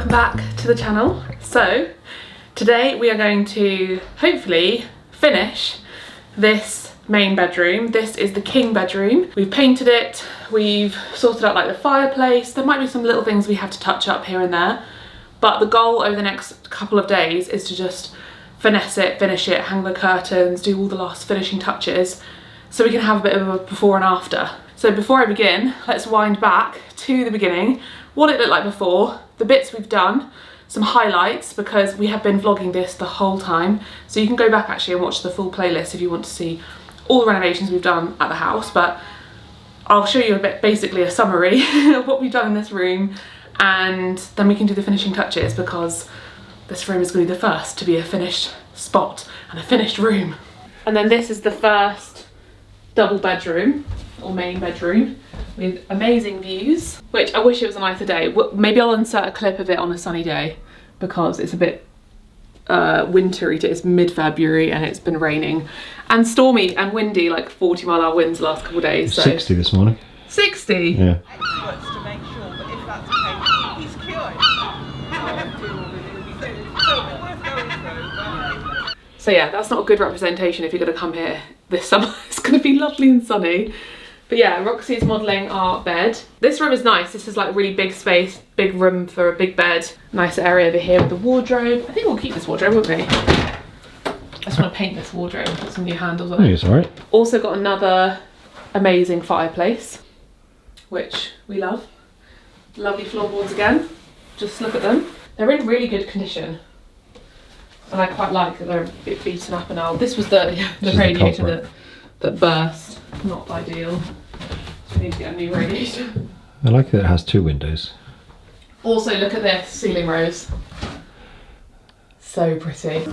welcome back to the channel. So today we are going to hopefully finish this main bedroom. This is the king bedroom. We've painted it, we've sorted out like the fireplace. There might be some little things we have to touch up here and there, but the goal over the next couple of days is to just finesse it, finish it, hang the curtains, do all the last finishing touches so we can have a bit of a before and after. So before I begin, let's wind back to the beginning, what it looked like before, the bits we've done, some highlights, because we have been vlogging this the whole time. So you can go back actually and watch the full playlist if you want to see all the renovations we've done at the house, but I'll show you a bit, basically a summary of what we've done in this room, and then we can do the finishing touches because this room is going to be the first to be a finished spot and a finished room. And then this is the first double bedroom or main bedroom with amazing views, which I wish it was a nicer day. Maybe I'll insert a clip of it on a sunny day because it's a bit wintry. It's mid-February and it's been raining and stormy and windy, like 40-mile-an-hour winds the last couple of days. So. 60 this morning. 60? Yeah. Experts to make sure, but if that's the case, he's cured. So we're worth going through. So yeah, that's not a good representation if you're going to come here this summer. It's going to be lovely and sunny. But yeah, Roxy's modelling our bed. This room is nice. This is like really big space, big room for a big bed. Nice area over here with the wardrobe. I think we'll keep this wardrobe, won't we? I just want to paint this wardrobe, put some new handles on it. It's alright. Also got another amazing fireplace, which we love. Lovely floorboards again. Just look at them. They're in really good condition. And I quite like that they're a bit beaten up and old. This was the radiator that burst. Not ideal. So we need to get a new radiator. I like that it has two windows. Also look at this ceiling rose. So pretty.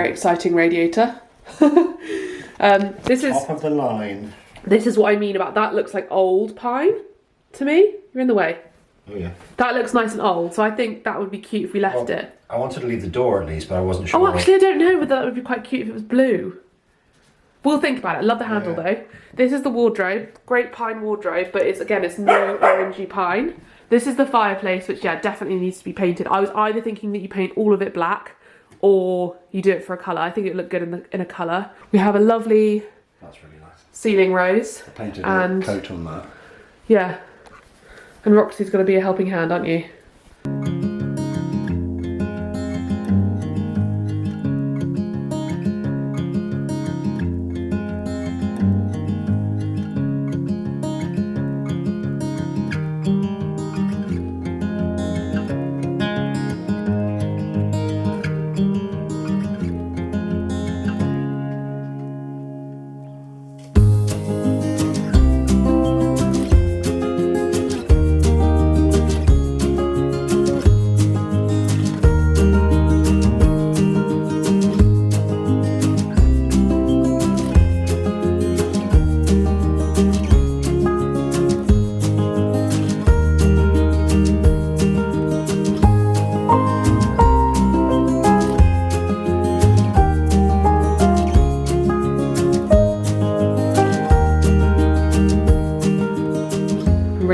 Exciting radiator. This is top of the line. This is what I mean about that. Looks like old pine to me. You're in the way. Oh yeah. That looks nice and old, so I think that would be cute if we left it. I wanted to leave the door at least, but I wasn't sure. Oh, actually, I don't know whether that would be quite cute if it was blue. We'll think about it. I love the handle though. This is the wardrobe. Great pine wardrobe, but it's no orangey pine. This is the fireplace, which yeah, definitely needs to be painted. I was either thinking that you paint all of it black or you do it for a colour. I think it would look good in a colour. We have a lovely That's really nice. Ceiling rose. I painted a coat on that. Yeah. And Roxy's going to be a helping hand, aren't you?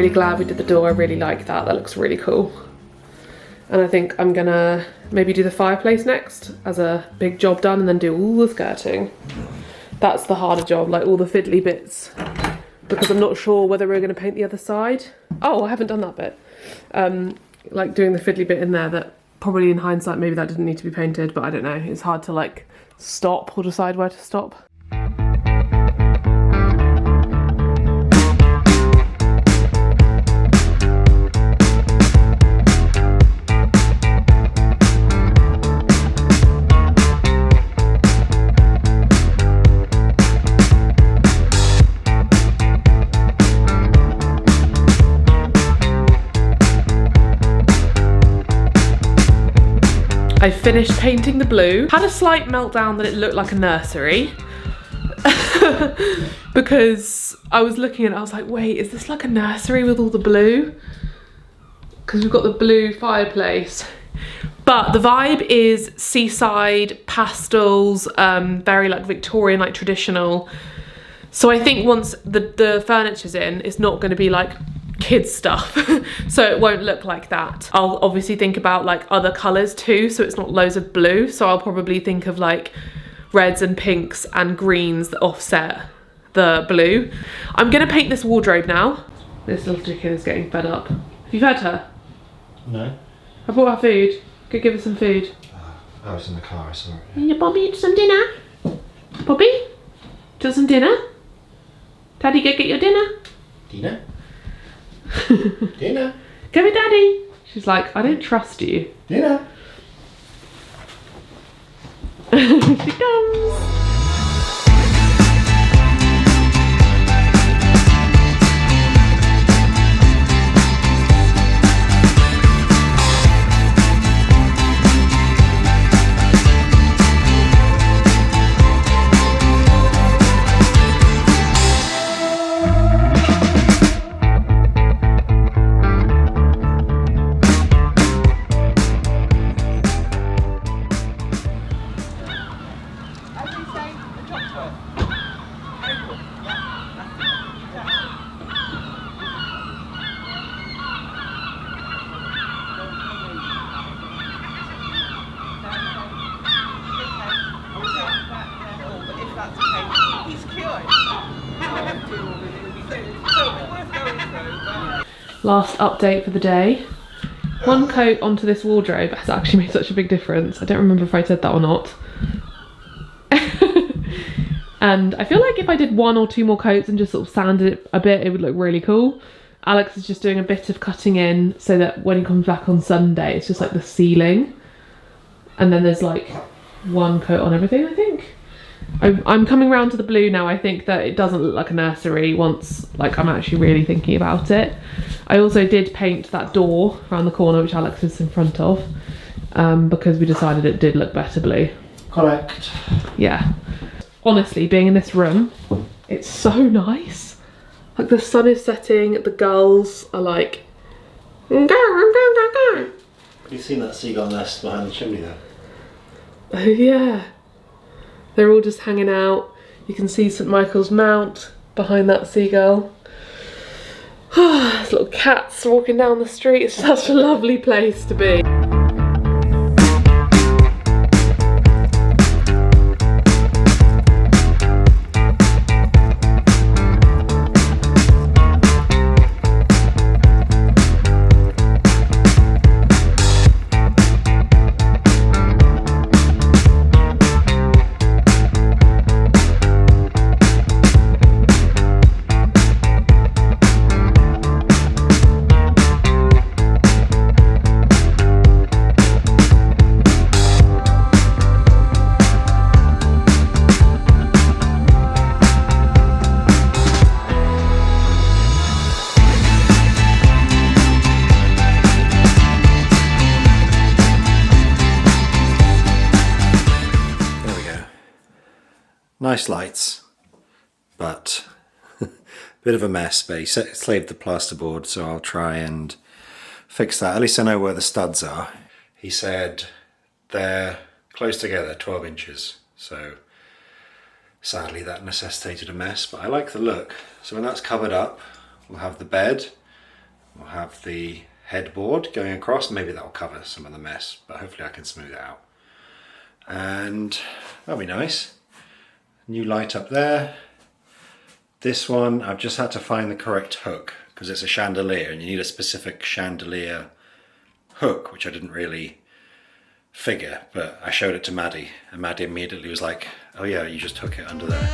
really glad we did the door. I really like that. That looks really cool. And I think I'm gonna maybe do the fireplace next as a big job done, and then do all the skirting. That's the harder job, like all the fiddly bits because I'm not sure whether we're going to paint the other side. Oh, I haven't done that bit. Like doing the fiddly bit in there that probably in hindsight maybe that didn't need to be painted, but I don't know. It's hard to like stop or decide where to stop. I finished painting the blue. Had a slight meltdown that it looked like a nursery. Because I was looking at it, I was like, wait, is this like a nursery with all the blue? Because we've got the blue fireplace. But the vibe is seaside, pastels, very like Victorian, like traditional. So I think once the furniture's in, it's not gonna be like kids stuff, so it won't look like that. I'll obviously think about like other colours too, so it's not loads of blue, so I'll probably think of like reds and pinks and greens that offset the blue. I'm gonna paint this wardrobe now. This little chicken is getting fed up. Have you fed her? No. I brought her food. Go give her some food. I was in the car, I saw it. Yeah, Bobby, some dinner? Bobby? Do you want some dinner? Daddy, go get your dinner. Dinner? Dinner? Go with Daddy. She's like, I don't trust you. Dinner? Here she comes. Last update for the day. One coat onto this wardrobe has actually made such a big difference. I don't remember if I said that or not. And I feel like if I did 1 or 2 more coats and just sort of sanded it a bit, it would look really cool. Alex is just doing a bit of cutting in so that when he comes back on Sunday, it's just like the ceiling. And then there's like 1 coat on everything, I think. I'm coming round to the blue now. I think that it doesn't look like a nursery once like I'm actually really thinking about it. I also did paint that door around the corner, which Alex is in front of, because we decided it did look better blue. Correct. Yeah. Honestly, being in this room, it's so nice. Like the sun is setting, the gulls are like... You've seen that seagull nest behind the chimney there? Oh yeah. They're all just hanging out. You can see St Michael's Mount behind that seagull. There's little cats walking down the street. It's such a lovely place to be. Nice lights, but a bit of a mess, but he slaved the plasterboard, so I'll try and fix that. At least I know where the studs are. He said they're close together, 12 inches, so sadly that necessitated a mess, but I like the look. So when that's covered up, we'll have the bed, we'll have the headboard going across. Maybe that'll cover some of the mess, but hopefully I can smooth it out. And that'll be nice. New light up there, This one, I've just had to find the correct hook because it's a chandelier and you need a specific chandelier hook, which I didn't really figure, but I showed it to Maddie and Maddie immediately was like, oh yeah, you just hook it under there.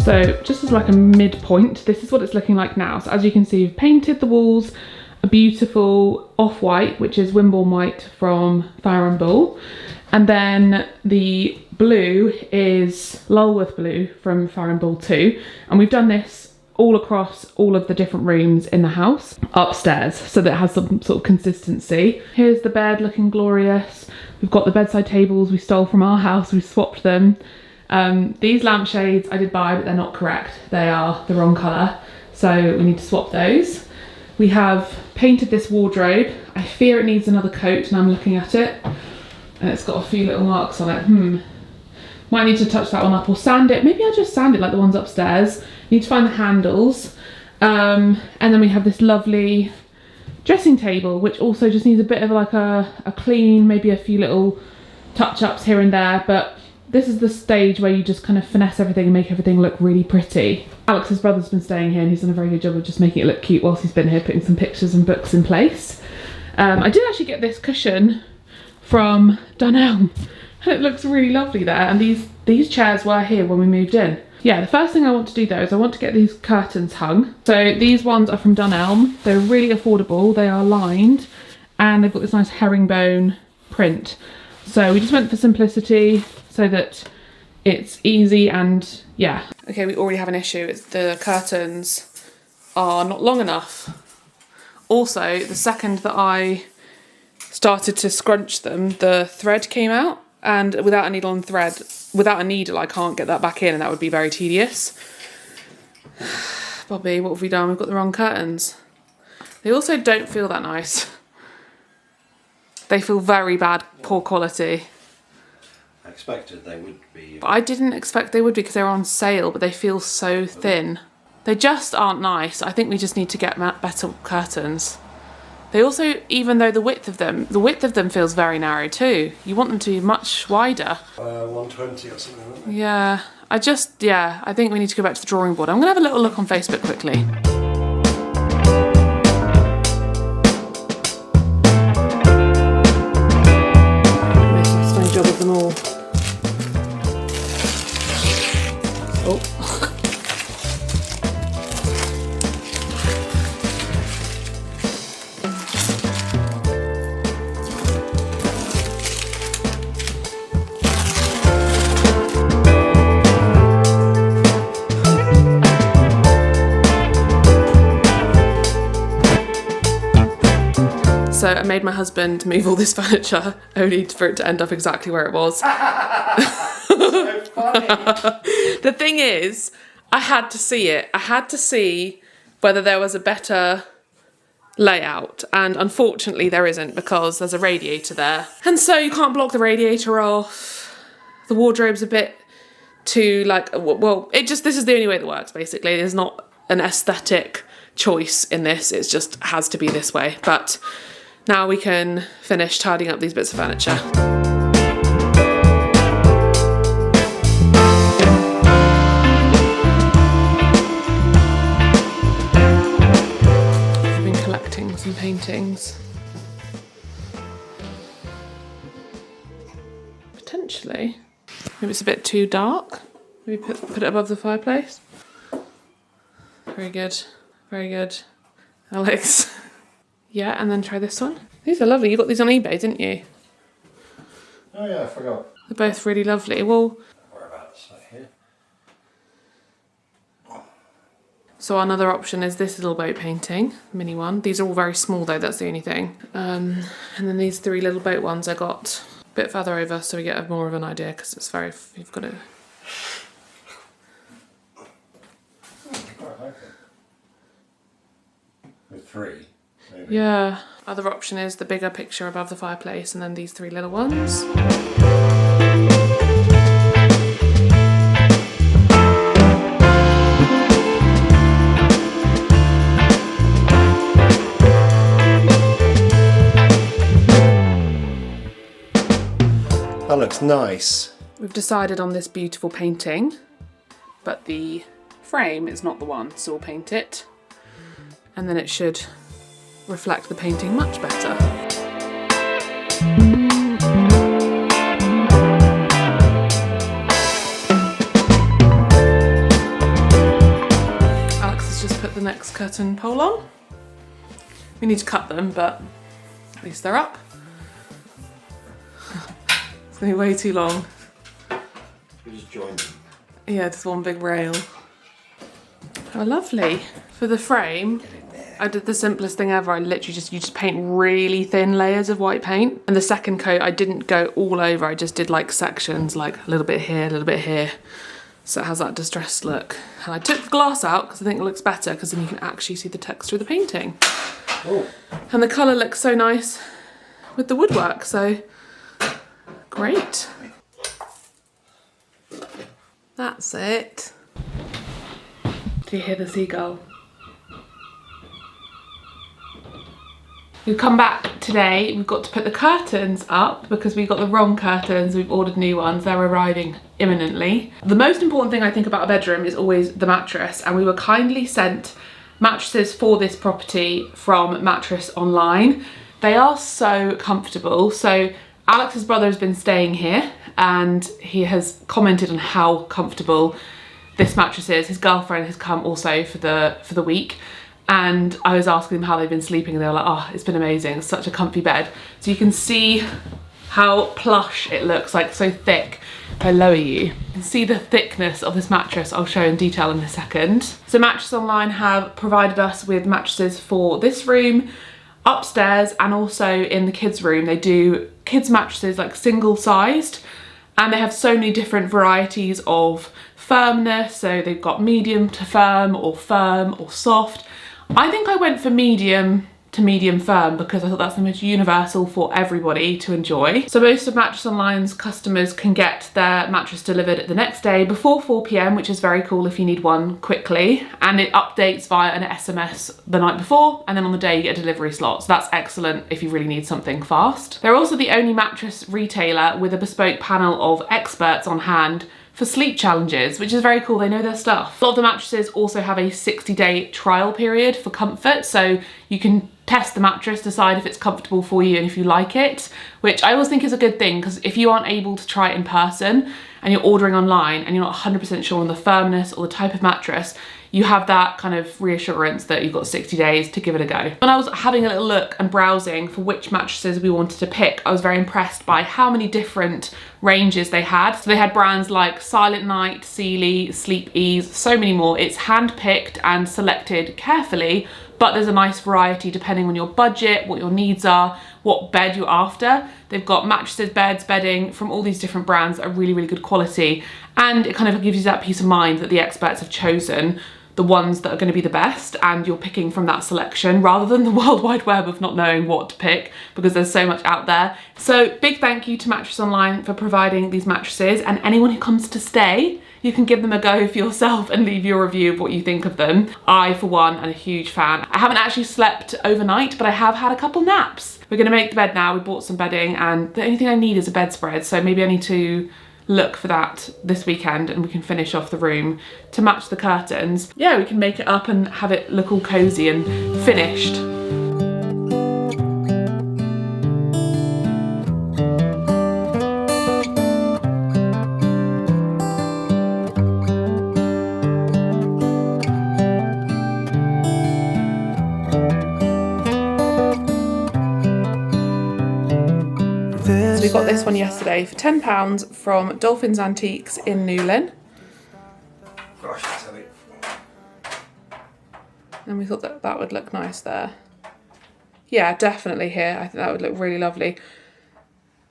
So just as like a midpoint, this is what it's looking like now. So as you can see, we've painted the walls a beautiful off-white, which is Wimborne white from Fire and Bull. And then the blue is Lulworth blue from Fire and Bull 2. And we've done this all across all of the different rooms in the house upstairs so that it has some sort of consistency. Here's the bed looking glorious. We've got the bedside tables we stole from our house, we swapped them. These lampshades I did buy, but they're not correct. They are the wrong colour, so we need to swap those. We have painted this wardrobe. I fear it needs another coat, and I'm looking at it, and it's got a few little marks on it. Might need to touch that one up or sand it. Maybe I'll just sand it like the ones upstairs. Need to find the handles. And then we have this lovely dressing table, which also just needs a bit of like a clean, maybe a few little touch-ups here and there, but this is the stage where you just kind of finesse everything and make everything look really pretty. Alex's brother's been staying here and he's done a very good job of just making it look cute whilst he's been here, putting some pictures and books in place. I did actually get this cushion from Dunelm and it looks really lovely there, and these chairs were here when we moved in. Yeah, the first thing I want to do though is I want to get these curtains hung. So these ones are from Dunelm. They're really affordable. They are lined and they've got this nice herringbone print. So we just went for simplicity so that it's easy and yeah. Okay, we already have an issue. It's the curtains are not long enough. Also, the second that I started to scrunch them, the thread came out, and without a needle and thread, without a needle, I can't get that back in, and that would be very tedious. Bobby, what have we done? We've got the wrong curtains. They also don't feel that nice. They feel very bad, poor quality. I expected they would be. I didn't expect they would be because they were on sale, but they feel so thin. They just aren't nice. I think we just need to get better curtains. They also, even though the width of them feels very narrow too. You want them to be much wider. 120 or something, aren't they? Yeah, I think we need to go back to the drawing board. I'm gonna have a little look on Facebook quickly. That's my job of them all. Oh. So I made my husband move all this furniture only for it to end up exactly where it was. So funny. The thing is, I had to see it. I had to see whether there was a better layout, and unfortunately there isn't because there's a radiator there. And so you can't block the radiator off. The wardrobe's a bit too well, this is the only way that works basically. There's not an aesthetic choice in this, it just has to be this way. But now we can finish tidying up these bits of furniture. I've been collecting some paintings. Potentially. Maybe it's a bit too dark. Maybe put it above the fireplace. Very good. Very good. Alex. Yeah, and then try this one. These are lovely. You got these on eBay, didn't you? Oh yeah, I forgot. They're both really lovely. Well, Whereabouts? Like here. so another option is this little boat painting, mini one. These are all very small though, that's the only thing. And then these three little boat ones I got a bit further over so we get more of an idea because it's very, you've got to... 3. Maybe. Yeah. Other option is the bigger picture above the fireplace and then these 3 little ones. That looks nice. We've decided on this beautiful painting, but the frame is not the one, so we'll paint it. And then it should reflect the painting much better. Alex has just put the next curtain pole on. We need to cut them, but at least they're up. It's gonna be way too long. We just joined them. Yeah, just one big rail. Oh, lovely. For the frame, I did the simplest thing ever. I literally you just paint really thin layers of white paint. And the second coat, I didn't go all over. I just did like sections, like a little bit here, a little bit here. So it has that distressed look. And I took the glass out because I think it looks better because then you can actually see the texture of the painting. Oh. And the colour looks so nice with the woodwork, so great. That's it. Do you hear the seagull? We've come back today, we've got to put the curtains up because we got the wrong curtains, we've ordered new ones, they're arriving imminently. The most important thing I think about a bedroom is always the mattress, and we were kindly sent mattresses for this property from Mattress Online. They are so comfortable. So Alex's brother has been staying here and he has commented on how comfortable this mattress is. His girlfriend has come also for the week, and I was asking them how they've been sleeping and they were like, oh, it's been amazing, it's such a comfy bed. So you can see how plush it looks, like so thick. If I lower you can see the thickness of this mattress. I'll show in detail in a second. So Mattress Online have provided us with mattresses for this room, upstairs, and also in the kids' room. They do kids mattresses, like single sized, and they have so many different varieties of firmness. So they've got medium to firm or soft. I think I went for medium to medium firm because I thought that's the most universal for everybody to enjoy. So most of Mattress Online's customers can get their mattress delivered the next day before 4 PM, which is very cool if you need one quickly, and it updates via an SMS the night before, and then on the day you get a delivery slot. So that's excellent if you really need something fast. They're also the only mattress retailer with a bespoke panel of experts on hand for sleep challenges, which is very cool. They know their stuff. A lot of the mattresses also have a 60-day trial period for comfort, so you can test the mattress, decide if it's comfortable for you and if you like it, which I always think is a good thing, because if you aren't able to try it in person and you're ordering online and you're not 100% sure on the firmness or the type of mattress, you have that kind of reassurance that you've got 60 days to give it a go. When I was having a little look and browsing for which mattresses we wanted to pick, I was very impressed by how many different ranges they had. So they had brands like Silent Night, Sealy, Sleep Ease, so many more. It's hand-picked and selected carefully, but there's a nice variety depending on your budget, what your needs are, what bed you're after. They've got mattresses, beds, bedding from all these different brands that are really, really good quality. And it kind of gives you that peace of mind that the experts have chosen the ones that are going to be the best, and you're picking from that selection rather than the World Wide Web of not knowing what to pick because there's so much out there. So big thank you to Mattress Online for providing these mattresses, and anyone who comes to stay, you can give them a go for yourself and leave your review of what you think of them. I, for one, am a huge fan. I haven't actually slept overnight, but I have had a couple naps. We're going to make the bed now. We bought some bedding, and the only thing I need is a bedspread, so maybe I need to look for that this weekend and we can finish off the room to match the curtains. Yeah, we can make it up and have it look all cozy and finished. So we got this one yesterday for £10 from Dolphins Antiques in Newlyn. Gosh, that's heavy. And we thought that that would look nice there. Yeah, definitely here. I think that would look really lovely.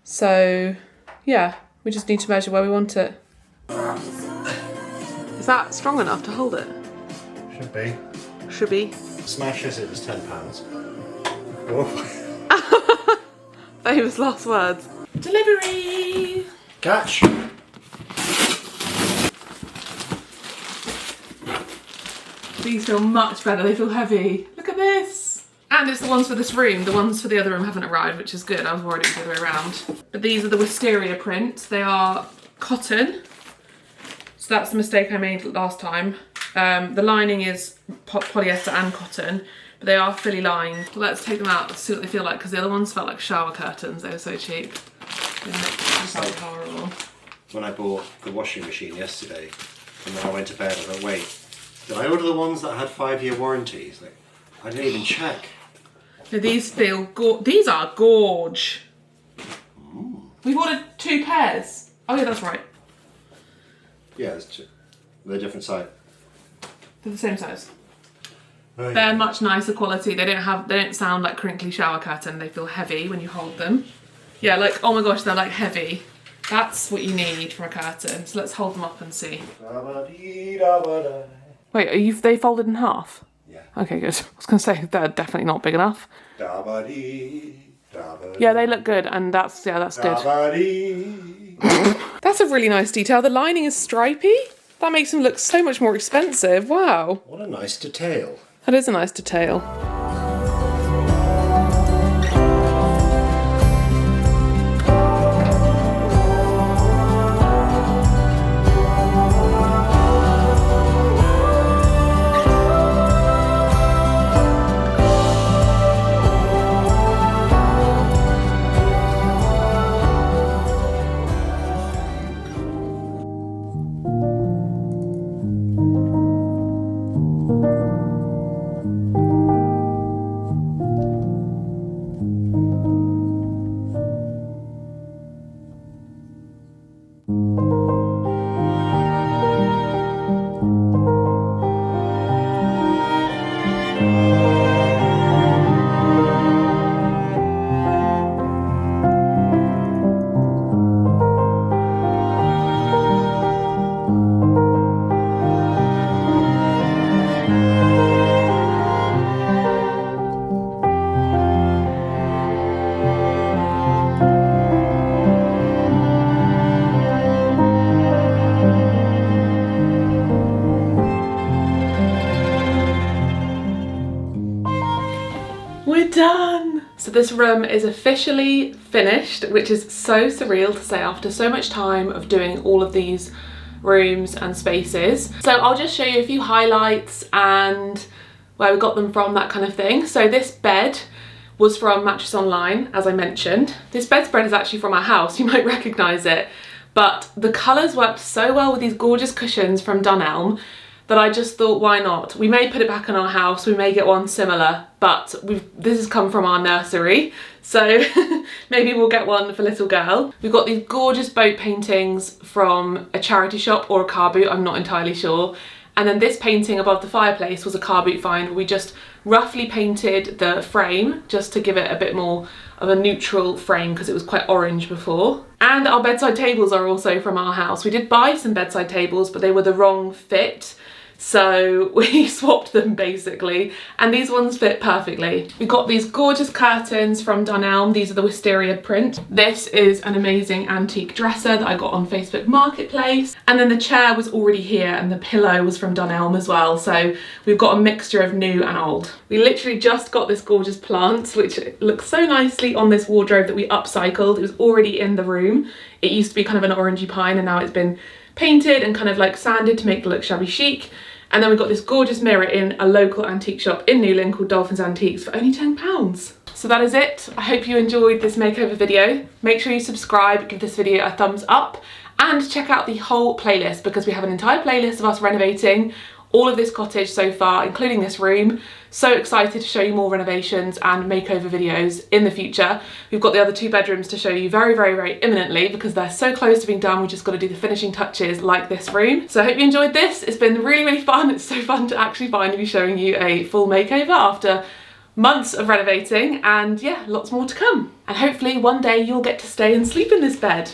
So yeah, we just need to measure where we want it. Is that strong enough to hold it? Should be. Should be. Smashes, it was £10. Oh. Famous last words. Delivery! Catch! These feel much better, they feel heavy. Look at this! And it's the ones for this room. The ones for the other room haven't arrived, which is good. I was worried it was the other way around. But these are the wisteria print. They are cotton. So that's the mistake I made last time. The lining is polyester and cotton, but they are fully lined. Let's take them out and see what they feel like, because the other ones felt like shower curtains. They were so cheap. They look so horrible. When I bought the washing machine yesterday, and then I went to bed, I thought, wait, did I order the ones that had 5-year warranties? Like, I didn't even check. So these feel these are gorge. We've ordered 2 pairs. Oh yeah, that's right. Yeah, there's 2. They're different size. They're the same size. Oh, yeah. They're much nicer quality. They don't sound like crinkly shower curtain. They feel heavy when you hold them. Yeah, like, oh my gosh, they're like heavy. That's what you need from a curtain. So let's hold them up and see. Wait, are they folded in half? Yeah. Okay, good. I was going to say, they're definitely not big enough. Yeah, they look good, and that's good. That's a really nice detail. The lining is stripy. That makes them look so much more expensive. Wow. What a nice detail. That is a nice detail. We're done! So this room is officially finished, which is so surreal to say after so much time of doing all of these rooms and spaces. So I'll just show you a few highlights and where we got them from, that kind of thing. So this bed was from Mattress Online, as I mentioned. This bedspread is actually from our house, you might recognise it. But the colours worked so well with these gorgeous cushions from Dunelm that I just thought, why not? We may put it back in our house, we may get one similar, but this has come from our nursery, so maybe we'll get one for little girl. We've got these gorgeous boat paintings from a charity shop or a car boot, I'm not entirely sure. And then this painting above the fireplace was a car boot find. We just roughly painted the frame just to give it a bit more of a neutral frame because it was quite orange before. And our bedside tables are also from our house. We did buy some bedside tables, but they were the wrong fit. So we swapped them basically, and these ones fit perfectly. We got these gorgeous curtains from Dunelm. These are the wisteria print. This is an amazing antique dresser that I got on Facebook Marketplace. And then the chair was already here and the pillow was from Dunelm as well. So we've got a mixture of new and old. We literally just got this gorgeous plant, which looks so nicely on this wardrobe that we upcycled. It was already in the room. It used to be kind of an orangey pine and now it's been painted and kind of like sanded to make it look shabby chic. And then we got this gorgeous mirror in a local antique shop in Newlyn called Dolphins Antiques for only £10. So that is it. I hope you enjoyed this makeover video. Make sure you subscribe, give this video a thumbs up, and check out the whole playlist because we have an entire playlist of us renovating all of this cottage so far, including this room. So excited to show you more renovations and makeover videos in the future. We've got the other 2 bedrooms to show you very, very, very imminently because they're so close to being done. We've just got to do the finishing touches like this room. So I hope you enjoyed this. It's been really, really fun. It's so fun to actually finally be showing you a full makeover after months of renovating, and yeah, lots more to come. And hopefully one day you'll get to stay and sleep in this bed.